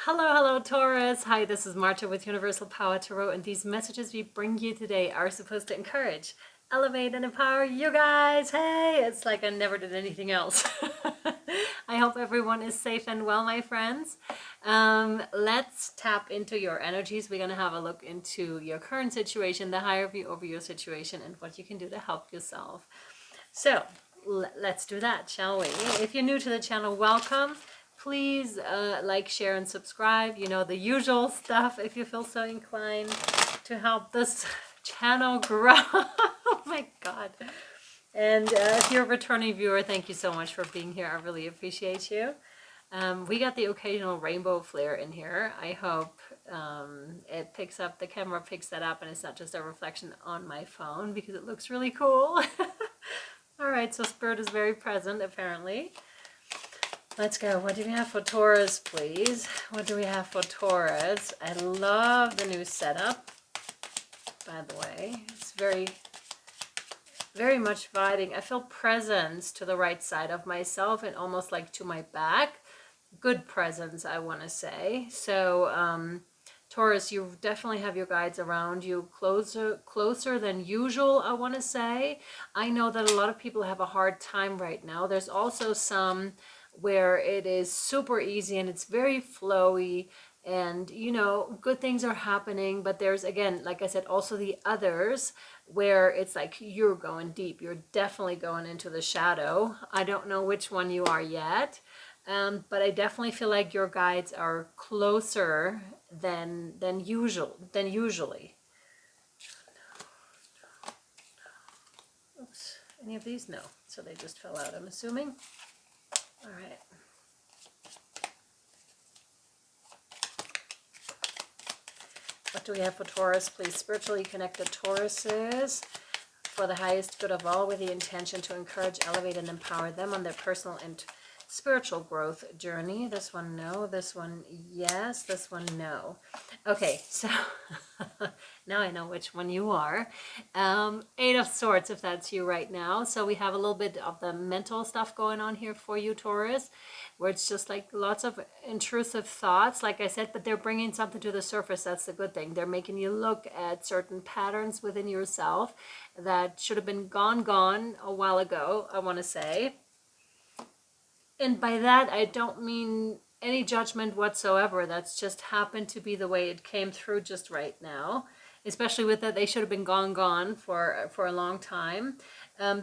Hello, Taurus. Hi, this is Marta with Universal Power Tarot, and these messages we bring you today are supposed to encourage, elevate, and empower you guys. Hey, it's like I never did anything else. I hope everyone is safe and well, my friends. Let's tap into your energies. We're going to have a look into your current situation, the higher view over your situation, and what you can do to help yourself. So let's do that, shall we? If you're new to the channel, welcome. Please like, share, and subscribe. You know, the usual stuff if you feel so inclined to help this channel grow. Oh my God. And if you're a returning viewer, thank you so much for being here. I really appreciate you. We got the occasional rainbow flare in here. I hope it picks up, the camera picks that up and it's not just a reflection on my phone because it looks really cool. All right, so Spirit is very present apparently. Let's go. What do we have for Taurus, please? What do we have for Taurus? I love the new setup, by the way. It's very, very much vibing. I feel presence to the right side of myself and almost like to my back. Good presence, I want to say. So, Taurus, you definitely have your guides around you closer than usual, I want to say. I know that a lot of people have a hard time right now. There's also some where it is super easy and it's very flowy and, you know, good things are happening. But there's, again, like I said, also the others where it's like you're going deep. You're definitely going into the shadow. I don't know which one you are yet. But I definitely feel like your guides are closer than usually. Oops, any of these? No. So they just fell out, I'm assuming. All right. What do we have for Taurus? Please, spiritually connected Tauruses for the highest good of all with the intention to encourage, elevate, and empower them on their personal and spiritual growth journey. This one, no. This one, yes. This one, no. Okay, so now I know which one you are. Eight of Swords, if that's you right now. So we have a little bit of the mental stuff going on here for you, Taurus, where it's just like lots of intrusive thoughts, like I said, but they're bringing something to the surface. That's the good thing. They're making you look at certain patterns within yourself that should have been gone a while ago, I want to say. And by that, I don't mean any judgment whatsoever. That's just happened to be the way it came through just right now. Especially with that, they should have been gone for a long time.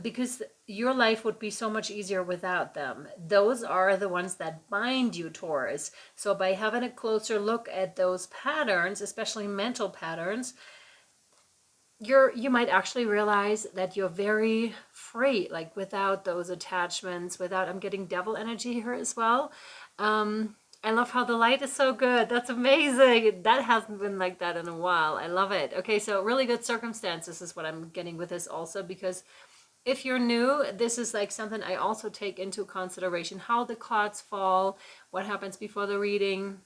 Because your life would be so much easier without them. Those are the ones that bind you, Taurus. So by having a closer look at those patterns, especially mental patterns, you might actually realize that you're very free, like without those attachments, without, I'm getting devil energy here as well. I love how the light is so good. That's amazing. That hasn't been like that in a while. I love it. Okay, so really good circumstances is what I'm getting with this also, because if you're new, this is like something I also take into consideration. How the cards fall, what happens before the reading.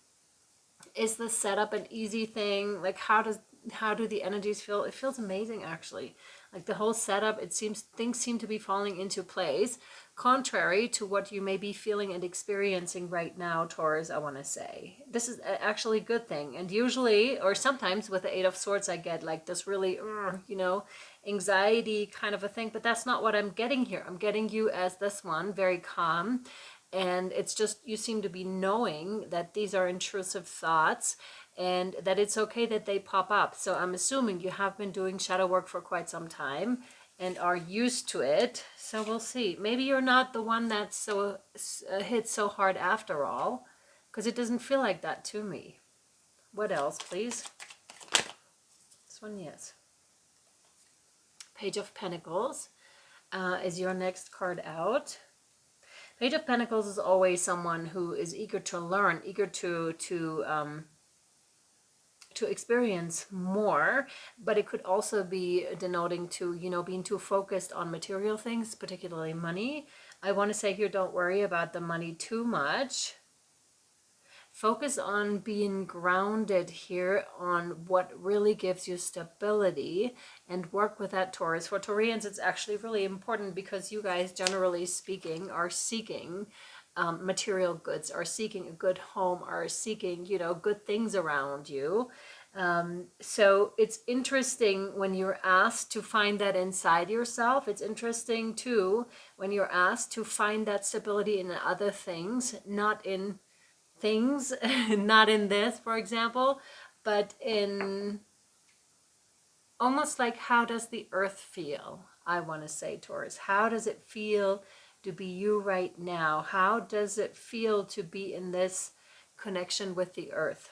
Is the setup an easy thing? Like how do the energies feel? It feels amazing actually. Like the whole setup, it seems things seem to be falling into place, contrary to what you may be feeling and experiencing right now, Taurus, I want to say. This is actually a good thing. And usually, or sometimes with the Eight of Swords, I get like this really, you know, anxiety kind of a thing. But that's not what I'm getting here. I'm getting you as this one, very calm. And it's just, you seem to be knowing that these are intrusive thoughts and that it's okay that they pop up. So I'm assuming you have been doing shadow work for quite some time and are used to it. So we'll see. Maybe you're not the one that's so hit so hard after all, because it doesn't feel like that to me. What else, please? This one, yes. Page of Pentacles is your next card out. Page of Pentacles is always someone who is eager to learn, eager to experience more, but it could also be denoting to, you know, being too focused on material things, particularly money. I want to say here, don't worry about the money too much. Focus on being grounded here on what really gives you stability and work with that, Taurus. For Taurians, it's actually really important because you guys, generally speaking, are seeking material goods, are seeking a good home, are seeking, you know, good things around you. So it's interesting when you're asked to find that inside yourself. It's interesting too when you're asked to find that stability in other things, not in things, not in this, for example, but in almost like, how does the earth feel? I want to say, Taurus, how does it feel to be you right now? How does it feel to be in this connection with the earth?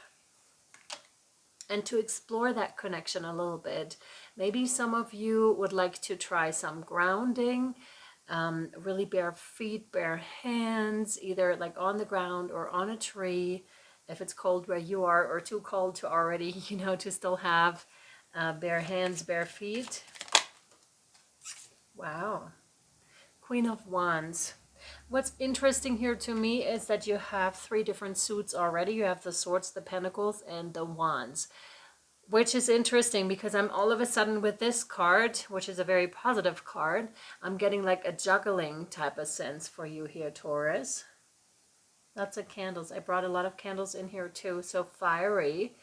And to explore that connection a little bit, maybe some of you would like to try some grounding, really bare feet, bare hands, either like on the ground or on a tree, if it's cold where you are, or too cold to already, you know, to still have bare hands, bare feet. Wow. Queen of Wands. What's interesting here to me is that you have 3 different suits already. You have the Swords, the Pentacles, and the Wands, which is interesting because I'm all of a sudden with this card, which is a very positive card, I'm getting like a juggling type of sense for you here, Taurus. Lots of candles. I brought a lot of candles in here too. So fiery.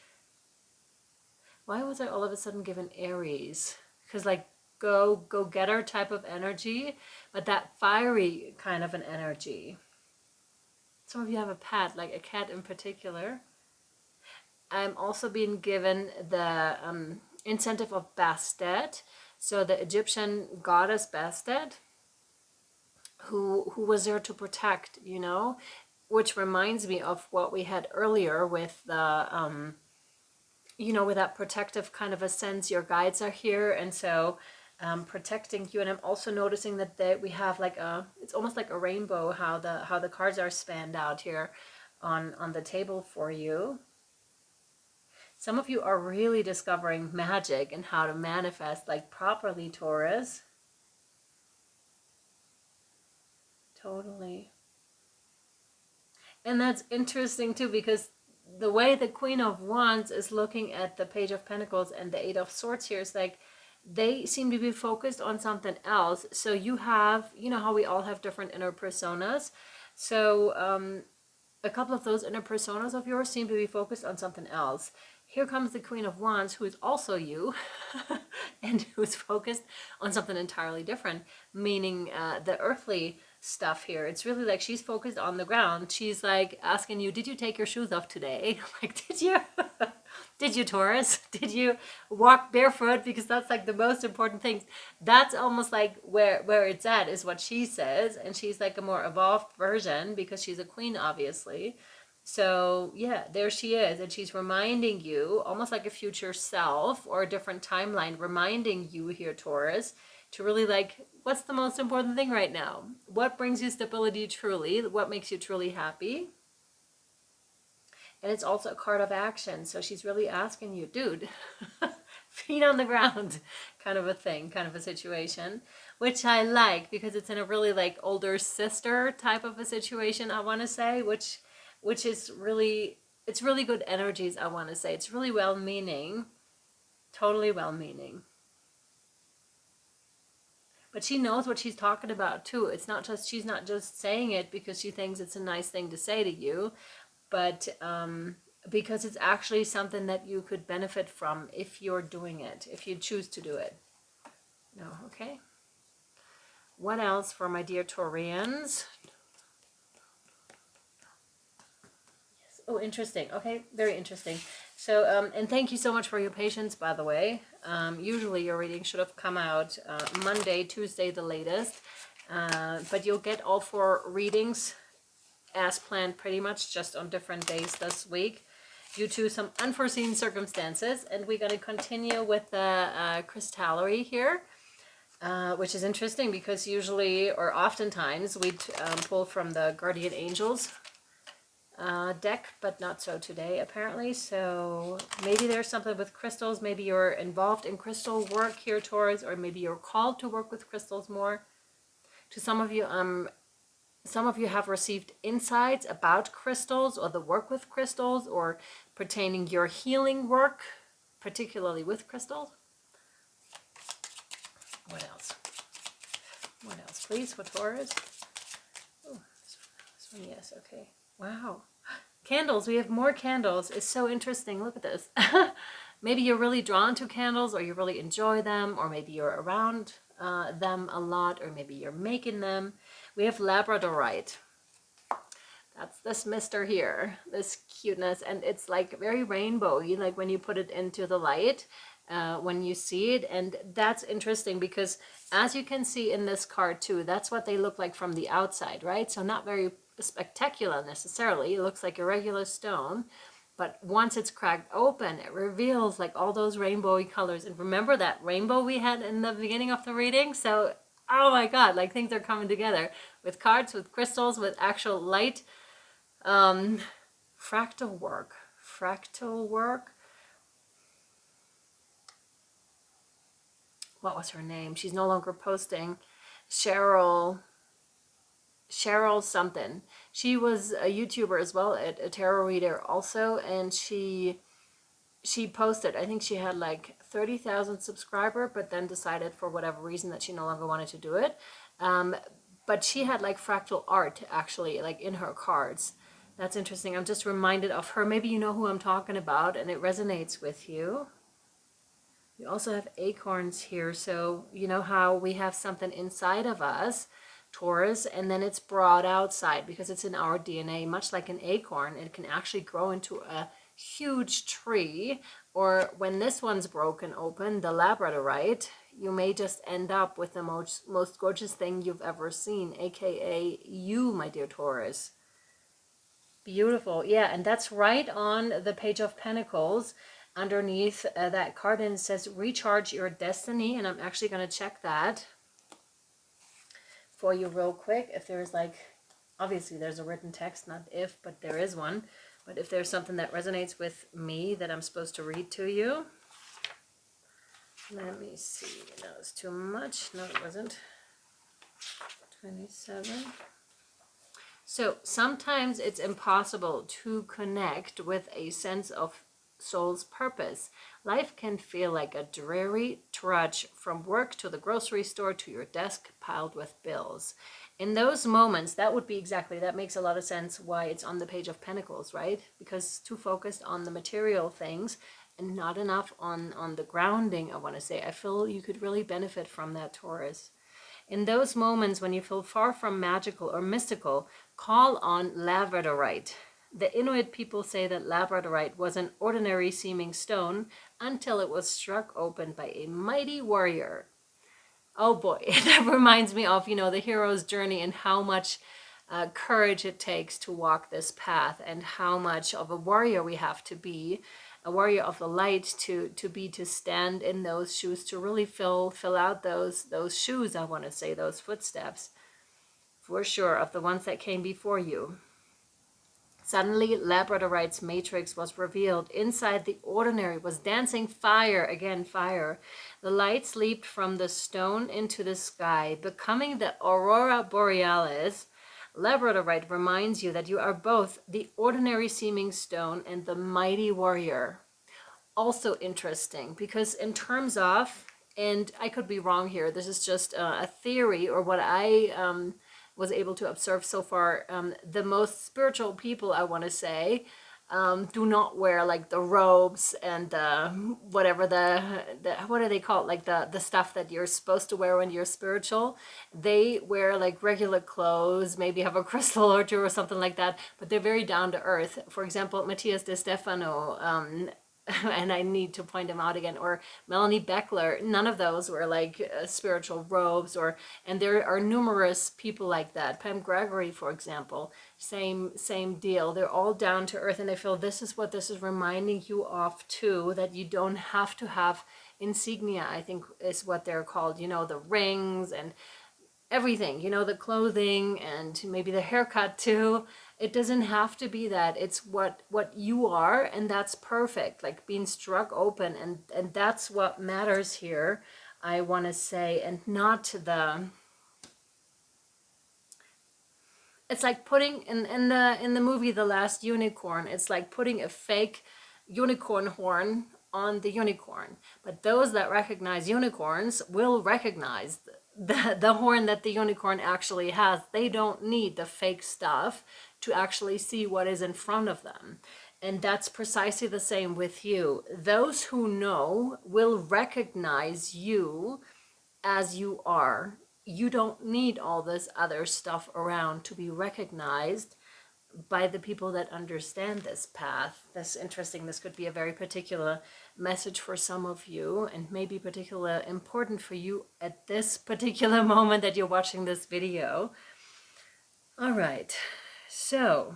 Why was I all of a sudden given Aries? Because like go-getter type of energy, but that fiery kind of an energy. Some of you have a pet, like a cat in particular. I'm also being given the incentive of Bastet. So the Egyptian goddess Bastet, who was there to protect, you know, which reminds me of what we had earlier with the, you know, with that protective kind of a sense. Your guides are here, and so protecting you. And I'm also noticing that we have like it's almost like a rainbow, how the cards are spanned out here on the table for you. Some of you are really discovering magic and how to manifest like properly, Taurus. Totally. And that's interesting too, because the way the Queen of Wands is looking at the Page of Pentacles and the Eight of Swords here is like, they seem to be focused on something else. So you have, you know how we all have different inner personas. So a couple of those inner personas of yours seem to be focused on something else. Here comes the Queen of Wands, who is also you, and who's focused on something entirely different, meaning the earthly stuff here. It's really like she's focused on the ground. She's like asking you, did you take your shoes off today? Like, did you? Did you, Taurus? Did you walk barefoot? Because that's like the most important thing. That's almost like where it's at, is what she says. And she's like a more evolved version because she's a queen, obviously. So yeah, there she is. And she's reminding you, almost like a future self or a different timeline, reminding you here, Taurus, to really like, what's the most important thing right now? What brings you stability truly? What makes you truly happy? And it's also a card of action. So she's really asking you, dude, feet on the ground kind of a thing, kind of a situation, which I like because it's in a really like older sister type of a situation, I want to say, which is really, it's really good energies, I want to say. It's really well-meaning, totally well-meaning. But she knows what she's talking about too. It's not just, she's not just saying it because she thinks it's a nice thing to say to you, but because it's actually something that you could benefit from if you're doing it, if you choose to do it. No, okay. What else for my dear Taurians? Yes. Oh, interesting. Okay, very interesting. So, and thank you so much for your patience, by the way. Usually your reading should have come out Monday, Tuesday, the latest. But you'll get all 4 readings as planned, pretty much just on different days this week due to some unforeseen circumstances. And we're going to continue with the crystallery here, which is interesting because usually, or oftentimes, we pull from the Guardian Angels deck, but not so today apparently. So maybe there's something with crystals. Maybe you're involved in crystal work here, Taurus, or maybe you're called to work with crystals more. To some of you have received insights about crystals or the work with crystals or pertaining your healing work, particularly with crystals. What else? What else, please, for Taurus? Oh, Yes, okay. Wow. Candles, we have more candles. It's so interesting. Look at this. Maybe you're really drawn to candles, or you really enjoy them, or maybe you're around them a lot, or maybe you're making them. We have labradorite. That's this mister here, this cuteness, and it's like very rainbowy, like when you put it into the light, when you see it. And that's interesting because, as you can see in this card too, that's what they look like from the outside, right? So not very spectacular necessarily. It looks like a regular stone, but once it's cracked open, it reveals like all those rainbowy colors. And remember that rainbow we had in the beginning of the reading? So, oh my God, like things are coming together with cards, with crystals, with actual light. Fractal work. Fractal work. What was her name? She's no longer posting. Cheryl something. She was a YouTuber as well, a tarot reader also, and she posted, I think she had like 30,000 subscribers, but then decided for whatever reason that she no longer wanted to do it. But she had like fractal art actually, like in her cards. That's interesting. I'm just reminded of her. Maybe you know who I'm talking about and it resonates with you. We also have acorns here. So you know how we have something inside of us, Taurus, and then it's brought outside because it's in our DNA, much like an acorn. It can actually grow into a huge tree. Or when this one's broken open, the labradorite, you may just end up with the most gorgeous thing you've ever seen, aka you, my dear Taurus. Beautiful. Yeah, and that's right on the Page of Pentacles underneath that card, and it says recharge your destiny. And I'm actually going to check that for you real quick. If there's like, obviously there's a written text, not if, but there is one. But if there's something that resonates with me that I'm supposed to read to you. Let me see. No, it's too much. No, it wasn't. 27. So sometimes it's impossible to connect with a sense of soul's purpose. Life can feel like a dreary trudge from work to the grocery store to your desk piled with bills. In those moments, that would be exactly, that makes a lot of sense why it's on the Page of Pentacles, right? Because too focused on the material things and not enough on the grounding, I want to say. I feel you could really benefit from that, Taurus. In those moments when you feel far from magical or mystical, call on labradorite. The Inuit people say that labradorite was an ordinary seeming stone until it was struck open by a mighty warrior. Oh boy, that reminds me of, the hero's journey and how much courage it takes to walk this path, and how much of a warrior we have to be, a warrior of the light to stand in those shoes, to really fill out those shoes, I want to say, those footsteps, for sure, of the ones that came before you. Suddenly, labradorite's matrix was revealed. Inside the ordinary was dancing fire, again fire. The lights leaped from the stone into the sky, becoming the aurora borealis. Labradorite reminds you that you are both the ordinary seeming stone and the mighty warrior. Also interesting, because in terms of, and I could be wrong here, this is just a theory or what I was able to observe so far, the most spiritual people, I want to say, do not wear like the robes and whatever the what do they call it, like the stuff that you're supposed to wear when you're spiritual. They wear like regular clothes, maybe have a crystal or two or something like that, but they're very down to earth. For example, Matthias De Stefano, and I need to point him out again, or Melanie Beckler, none of those were like spiritual robes, and there are numerous people like that. Pam Gregory, for example, same deal. They're all down to earth, and I feel this is what this is reminding you of too, that you don't have to have insignia, I think is what they're called, the rings and everything, the clothing and maybe the haircut too. It doesn't have to be that. It's what you are, and that's perfect. Like being struck open, and that's what matters here, I want to say, and not the. It's like putting in the movie The Last Unicorn. It's like putting a fake unicorn horn on the unicorn. But those that recognize unicorns will recognize the horn that the unicorn actually has. They don't need the fake stuff to actually see what is in front of them. And that's precisely the same with you. Those who know will recognize you as you are. You don't need all this other stuff around to be recognized by the people that understand this path. That's interesting. This could be a very particular message for some of you, and maybe particularly important for you at this particular moment that you're watching this video. All right, so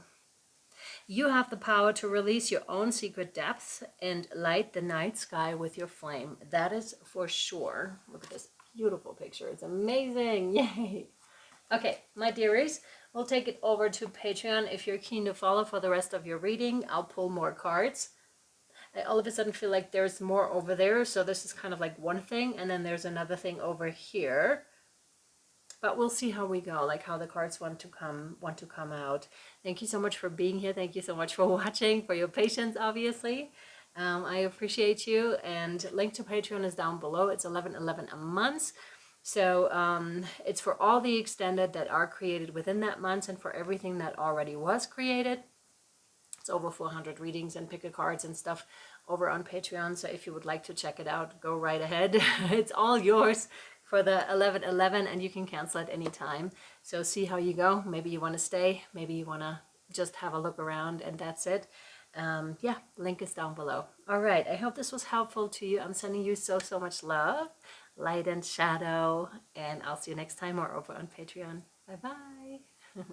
you have the power to release your own secret depths and light the night sky with your flame. That is for sure. Look at this beautiful picture. It's amazing. Yay. Okay, my dearies, we'll take it over to Patreon if you're keen to follow for the rest of your reading. I'll pull more cards. I all of a sudden feel like there's more over there, so this is kind of like one thing, and then there's another thing over here. But we'll see how we go, like how the cards want to come out. Thank you so much for being here. Thank you so much for watching, for your patience, obviously. I appreciate you, and link to Patreon is down below. It's $11.11 a month. So it's for all the extended that are created within that month, and for everything that already was created. It's over 400 readings and pick-a-cards and stuff over on Patreon. So if you would like to check it out, go right ahead. It's all yours for the 11/11, and you can cancel at any time. So see how you go. Maybe you want to stay. Maybe you want to just have a look around, and that's it. Yeah, link is down below. All right, I hope this was helpful to you. I'm sending you so much love, light and shadow, and I'll see you next time or over on Patreon. Bye bye.